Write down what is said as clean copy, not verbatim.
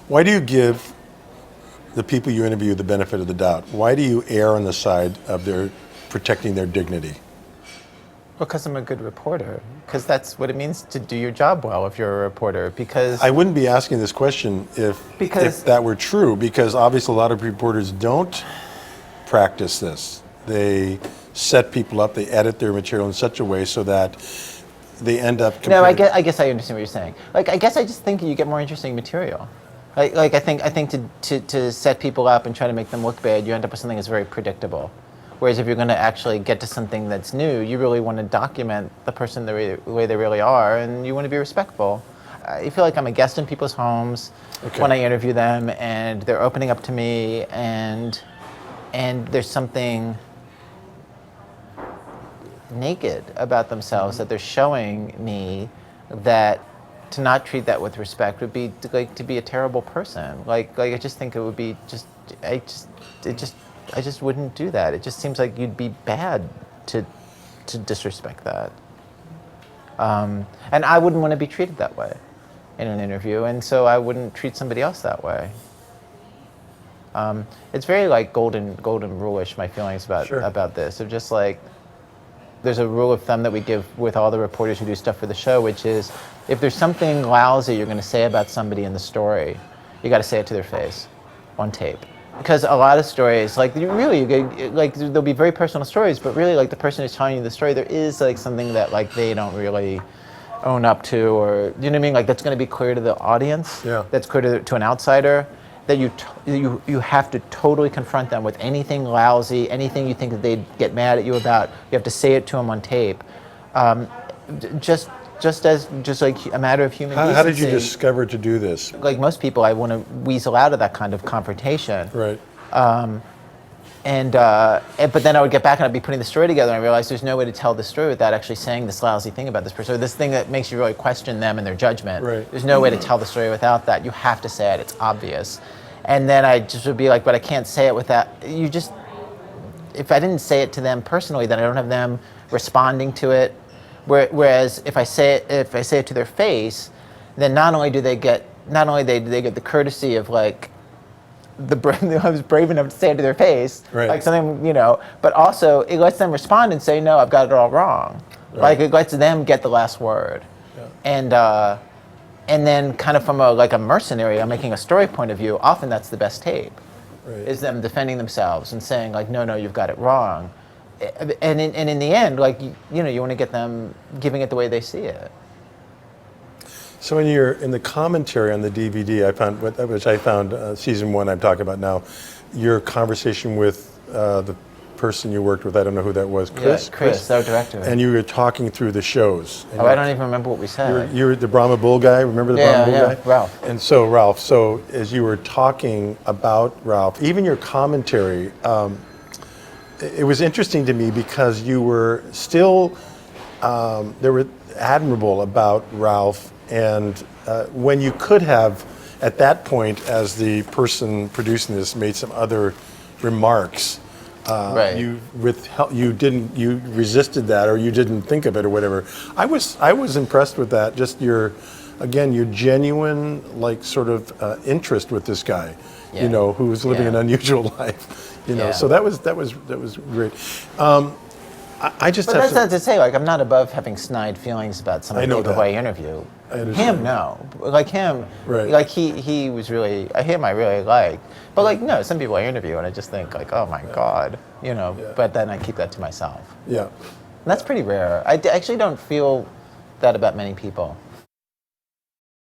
Why do you give the people you interview the benefit of the doubt? Why do you err on the side of their protecting their dignity? Because I'm a good reporter. Because that's what it means to do your job well if you're a reporter. Because I wouldn't be asking this question if that were true, because obviously a lot of reporters don't practice this. They set people up, they edit their material in such a way so that they end up No, I guess I understand what you're saying. Like, I guess I just think you get more interesting material. Like I think to set people up and try to make them look bad, you end up with something that's very predictable. Whereas if you're going to actually get to something that's new, you really want to document the person the way they really are, and you want to be respectful. I feel like I'm a guest in people's homes when I interview them, and they're opening up to me, and there's something naked about themselves that they're showing me, that to not treat that with respect would be to be a terrible person. Like I just think it would be I just wouldn't do that. It just seems like you'd be bad to disrespect that. And I wouldn't want to be treated that way in an interview, and so I wouldn't treat somebody else that way. It's very like golden rule-ish, my feelings about this. Of just like, there's a rule of thumb that we give with all the reporters who do stuff for the show, which is, if there's something lousy you're going to say about somebody in the story, you got to say it to their face on tape. Because a lot of stories, like there'll be very personal stories, but really like the person who's telling you the story, there is like something that like they don't really own up to, or you know what I mean? Like that's going to be clear to the audience. Yeah. That's clear to an outsider. That you have to totally confront them with anything lousy, anything you think that they'd get mad at you about. You have to say it to them on tape. Just like a matter of human decency. How did you discover to do this? Like most people, I want to weasel out of that kind of confrontation. Right. But then I would get back and I'd be putting the story together, and I realized there's no way to tell the story without actually saying this lousy thing about this person, or this thing that makes you really question them and their judgment. Right. There's no way to tell the story without that. You have to say it. It's obvious. And then I just would be like, but I can't say it without, if I didn't say it to them personally, then I don't have them responding to it. Whereas if I say it to their face, then not only do they get the courtesy of like, I was brave enough to say it to their face, right. Like something, but also it lets them respond and say, no, I've got it all wrong. Right. Like it lets them get the last word. Yeah. And then kind of from a mercenary, I'm making a story point of view, often that's the best tape. Right. Is them defending themselves and saying like, no, you've got it wrong. And in the end, like, you want to get them giving it the way they see it. So in the commentary on the DVD, I found season 1 I'm talking about now, your conversation with the person you worked with, I don't know who that was, Chris? Yeah, Chris, our director. And you were talking through the shows. I don't even remember what we said. You were the Brahma Bull guy, remember the Brahma Bull guy? Ralph. And so Ralph, as you were talking about Ralph, even your commentary, it was interesting to me because you were still, there were admirable about Ralph, and when you could have, at that point, as the person producing this, made some other remarks, right. you resisted that, or you didn't think of it, or whatever. I was impressed with that. Just your genuine, like, sort of interest with this guy, who was living an unusual life. So that was great. I just. But that's not to say, like, I'm not above having snide feelings about some of the people I interview. Him, no. Like him, right. Like he was really, him I really like. But like, no, some people I interview and I just think like, oh my God, but then I keep that to myself. Yeah. And that's pretty rare. I actually don't feel that about many people.